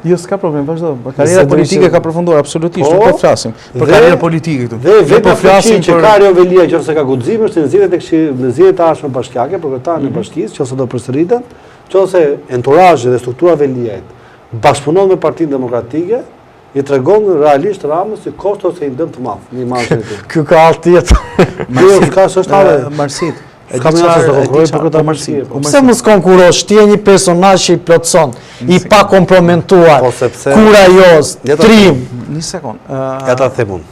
Jo, s'ka problem, vazhdo. Karriera politike ka përfunduar absolutisht, nuk po flasim për karrierë politike këtu. Dhe vetë flasim që ka Erion Veliaj nëse ka guxim është në zgjedhjet e ardhshme bashkiake për kryetarën e bashkisë, nëse do përsëriten, nëse enturazhi dhe struktura Veliajt bashkëpunon me Partinë Demokratike, i tregon realisht Ramës si kosto ose i dëm të madh në imazhin e tij. Ky ka altë tjetër. Marsit. Ka më jashtë të konkurroj për këtë marrësi. Pse mos konkurosh? Ti je një personazh që i plotson, i pa kompromentuar. Po sepse kur ajo trim. Një sekond. Ja ta them unë.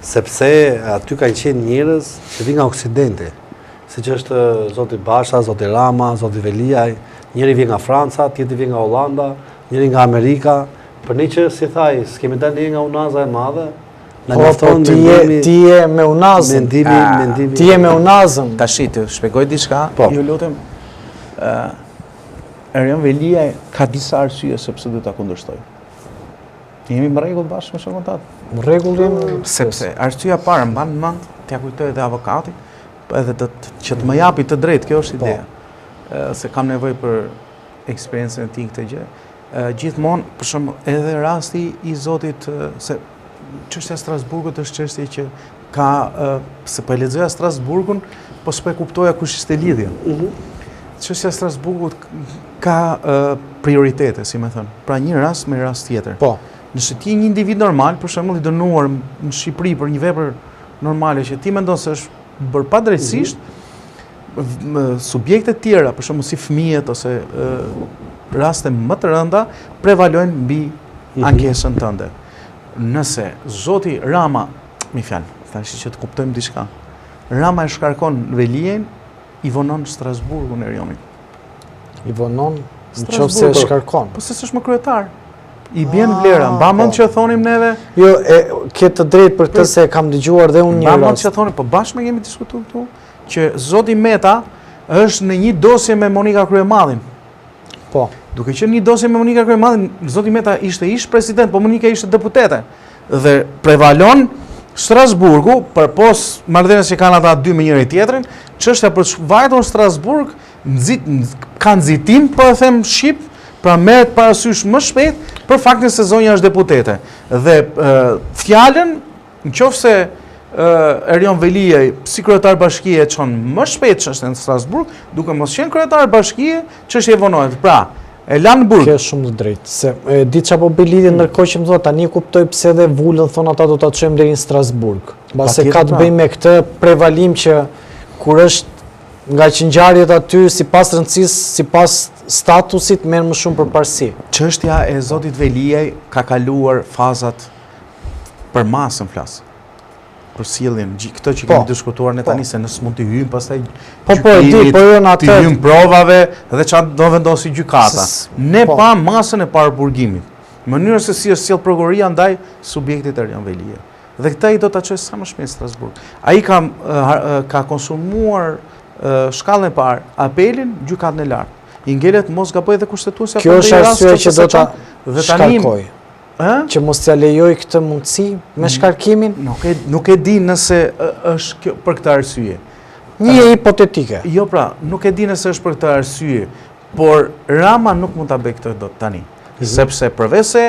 Sepse aty kanë qenë njerëz që vijnë nga Oksidenti, siç është zoti Basha, zoti Rama, zoti Veliaj, njëri vjen nga Franca, tjetri vjen nga Hollanda, njëri nga Amerika, për ne që si thaj, s'kemi dalë nga unaza e madhe. Po ti je me unazën. Mendimi. Ti je me unazën. Tash të shpjegoj diçka. Ju lutem. Erion Veliaj ka disa arsye sepse do ta kundërshtoj. Jemi në rregull bashkë me shkollëtat. Në rregull jemi sepse arsyeja e parë mban mend, t'ia kujtoj edhe avokatit, edhe që të më japi të drejtë, kjo është ideja. Se kam nevojë për eksperiencën e tij këtë gjë. Gjithmonë, për shembull, edhe rasti i zotit se çështja e Strasburgut është çështje që ka se po e lexoja Strasburgun, po s'po e kuptoja kush ishte lidhja. Çështja e Strasburgut ka prioritete, si më thon. Pra një rast me rast tjetër. Po. Nëse ti je një individ normal, për shembull i dënuar në Shqipëri për një vepër normale që ti mendon se është bërë padrejtisht, subjekte tjera, për shembull si fëmijët ose raste më të rënda prevalojnë mbi ankesën tënde. Nëse zoti Rama, mi fjalë, tash që të kuptojmë diçka. Rama e shkarkon Veliajin, i vonon Strasburgun Erionin. I vonon nëse e shkarkon. Po se s'është më kryetar. I bjen vlera. Mba mend që thonim neve. Jo, ke të drejtë për këtë se kam dëgjuar dhe unë një rast. Mba mend që thonim, po bashkë me kemi diskutuar këtu që zoti Meta është në një dosje me Monika Kryemadhin. Po. Duke qenë një dosje me Monika Kryemadhin, zoti Meta ishte ish president, po Monika ishte deputete. Dhe prevalon Strasburgu, përpos marrëdhënies që kanë ata dy me njëri tjetrin, çështja për të vajtur në Strasburg ka nxitim, po e them shqip, pra merret parasysh më shpejt për faktin se zonja është deputete. Dhe fjalën, nëse Erion Veliaj, si kryetar bashkie, çon më shpejt çështën në Strasburg, duke mos qenë kryetar bashkie, çështja vonohet. Pra, e lanë burg. Kjo është shumë të drejtë. Se di çapo bëj lidhje ndërkohë që më thua tani kuptoj pse dhe vulën thon ata do ta çojmë deri në Strasburg. Mbase ka të bëjë me këtë prevalim që kur është nga që ngjarjet aty sipas rëndësisë, sipas statusit merr më shumë përparësi. Çështja e zotit Veliaj ka kaluar fazat për masën flas. Për sjelljen, këtë që kemi diskutuar ne tani se nëse mund të hyjmë pastaj po di, po jo në atë të hyjmë provave dhe çfarë do vendosi gjykata. Ne pa masën e parë burgimit. Mënyra se si është sjell prokuroria ndaj subjektit Erion Veliaj. Dhe këtë ai do ta çojë sa më shpejt në Strasburg. Ai ka konsumuar shkallën e parë, apelin, gjykatën e lartë. I ngelet mos gaboj dhe kushtetuesja. Kjo është arsye që do ta shkarkoj. Që mos t'ja lejoj këtë mundësi me shkarkimin? Nuk e di nëse është për këtë arsye. Një hipotetike. Jo pra, nuk e di nëse është për këtë arsye, por Rama nuk mund ta bëj këtë dot tani. Sepse përveç se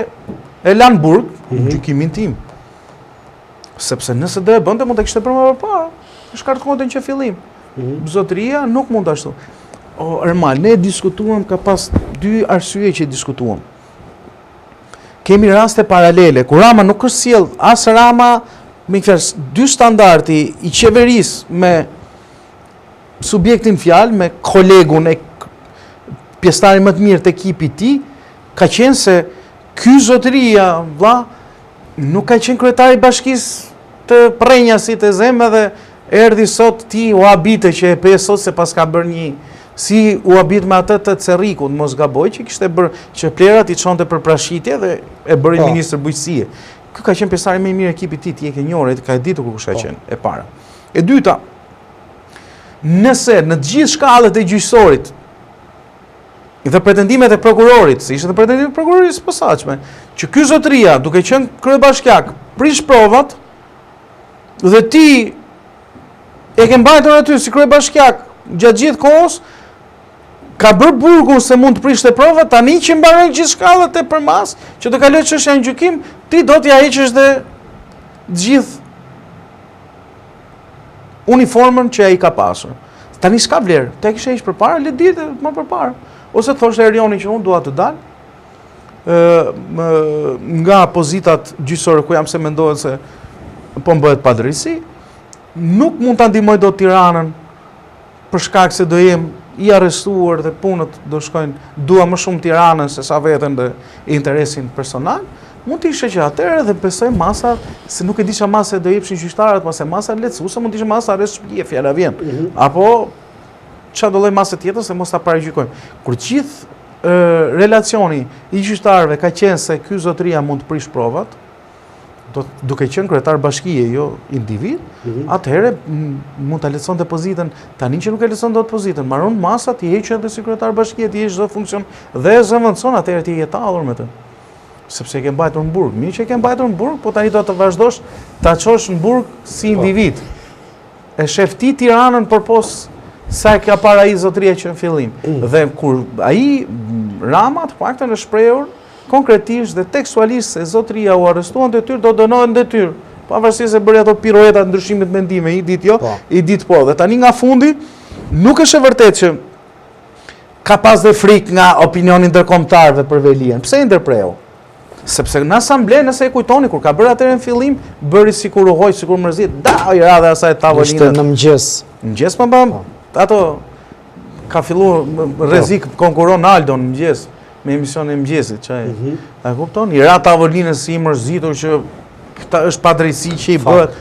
e lan burg, gjykimin tim. Sepse nëse do e bënte mund të kishte bërë më parë. Shkarkonte që fillim. Zotëria nuk mund ashtu. Normal, ne diskutuam ka pas dy arsye që diskutuam. Kemi raste paralele, ku Rama nuk është sjell as Rama, me dy standardi i qeverisë me subjektin fjalë, me kolegun e pjesëtarin më të mirë të ekipit i tij, ka qenë se ky zotëria, vlla, nuk ka qenë kryetari i bashkisë të Prenjasit e Zemë dhe erdhi sot ti u habite që e pe sot se pas ka bërë një si u habit me atë të Cerrikut, mos gaboj, që kishte bërë që plerat i çonte për prashitje dhe e bëri ministër bujqësie. Ky ka qenë pjesëtari më i mirë ekipit tij, ti e ke njohur, ka e ditur kush ka qenë e para. E dyta, nëse në të gjithë shkallët e gjyqësorit dhe pretendimet e prokurorit, se ishte të pretendimet e prokurorit së posaçme, që ky zotëria, duke qenë kryebashkiak, prish provat dhe ti e ke mbajtur aty si kryebashkiak gjatë gjithë kohës, ka bërë burgun se mund të prishte provat, tani që mbarojnë gjithë shkallët e përmas, që të kaloj çështja në gjykim, ti do t'ja heqësh dhe gjithë uniformën që ai ka pasur. Tani s'ka vlerë, te kishe heq përpara, le ditë më përpara. Ose të thoshte Erioni që unë dua të dal, nga pozitat gjyqësore ku jam se mendohet se po bëhet padrejsi, nuk mund ta ndihmoj dot Tiranën për shkak se do jem i arrestuar dhe punët do shkojnë, dua më shumë Tiranën se sa veten dhe interesin personal. Mund të ishe që atëherë dhe besoj masa, se nuk e di çfarë masa do jepshin gjyqtarët, pas e masa lehtësuese, mund të ishte masa arrest shpije, fjala vjen. Apo çfarë do lloj mase tjetër se mos ta paragjykojmë. Kur gjithë relacioni i gjyqtarëve ka qenë se ky zotëria mund të prish provat, duke qenë kryetar bashkie, jo individ, atëherë mund ta lehtëson depozitën, tani që nuk e lehtëson dot depozitën, mbaron masat, i heq edhe si kryetar bashkie, ti heq çdo funksion dhe zëvendëson, atëherë ti je tallur me të. Sepse e ke mbajtur në burg. Mirë që e ke mbajtur në burg, po tani do të vazhdosh ta çosh në burg si individ. E shef ti Tiranën përpos sa e ka para ai zotëria që në fillim. Dhe kur ai Rama të paktën e shprehur konkretisht dhe tekstualisht se zotëria u arrestuan detyrë, do dënohen detyrë. Pavarësisht se bëri ato pirueta ndryshimit mendime, i ditë jo, i ditë po. Dhe tani nga fundi nuk është e vërtetë që ka pas dhe frikë nga opinioni ndërkombëtarëve për Velian. Pse e ndërpreu? Sepse në asamble, nëse e kujtoni, kur ka bërë atëherë në fillim, bëri sikur u hoq, sikur mërzit, i ra dhe asaj tavolinës. Ishte në mëngjes. Mëngjes më bëm, ato ka filluar rrezik konkuron Aldo në mëngjes, me emision e mëngjesit, çaj. A kupton? I ra tavolinës si i mërzitur që është padrejsi që i bëhet,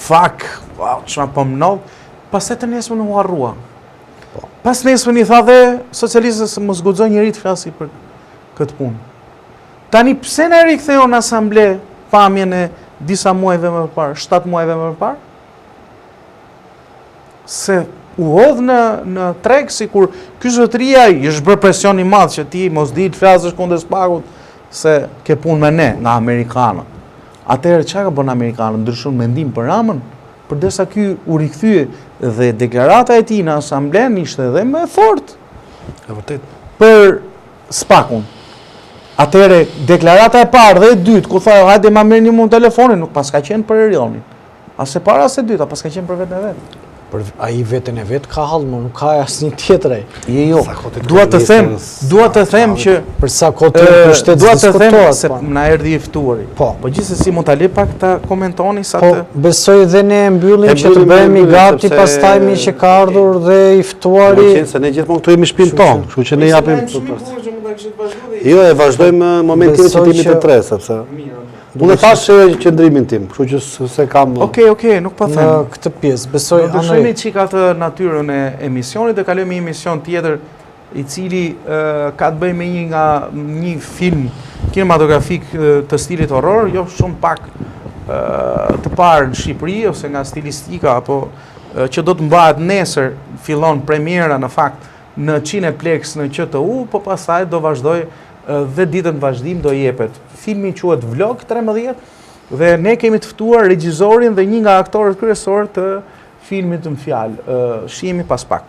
çfarë po më ndodh. Pastaj të nesër u harrua. Pas nesër i tha dhe socialistët se mos guxoj njëri të flasi për këtë punë. Tani pse ne riktheu në asamble pamjen e disa muajve më parë, 7 muajve më parë? Se u hodh në treg sikur ky zotëria i është bërë presion i madh që ti mos di të flasësh kundër Spakut se ke punë me ne nga amerikanët. Atëherë çka ka bën amerikanët? Ndryshon mendim për Ramën, përdesa ky u rikthye dhe deklarata e tij në asamblen ishte edhe më e fortë. E vërtet. Për Spakun. Atëre, deklarata e parë dhe e dytë, ku thajë, hajde ma merrni mua telefonin, nuk pas ka qenë për Erionin. As e para as e dyta, pas ka qenë për vetën e vetë. Për ai vetën e vet ka hall, nuk ka asnjë tjetër ai. Jo. Dua të them që për sa kohë të pushtet diskutohet, se na erdhi i ftuari. Po gjithsesi mund ta le pak ta komentoni sa të. Po besoj dhe ne mbyllim që të bëhemi gati pastaj mi që ka ardhur dhe i ftuari. Po qenë se ne gjithmonë këtu jemi shtëpinë tonë, kështu që ne japim. Jo, e vazhdojmë momentin që jemi të tre, sepse unë thash qëndrimin tim, kështu që se kam. Okej, nuk po them. Në këtë pjesë besoj do të shojmë çik atë natyrën e emisionit dhe kalojmë një emision tjetër i cili ka të bëjë me një film kinematografik të stilit horror, jo shumë pak të parë në Shqipëri ose nga stilistika apo që do të mbahet nesër, fillon premiera në fakt në Cineplex në QTU, po pastaj do vazhdoj dhe ditën vazhdim do jepet. Filmi quhet Vlog 13 dhe ne kemi të ftuar regjisorin dhe një nga aktorët kryesorë të filmit në fjalë. Shihemi pas pak.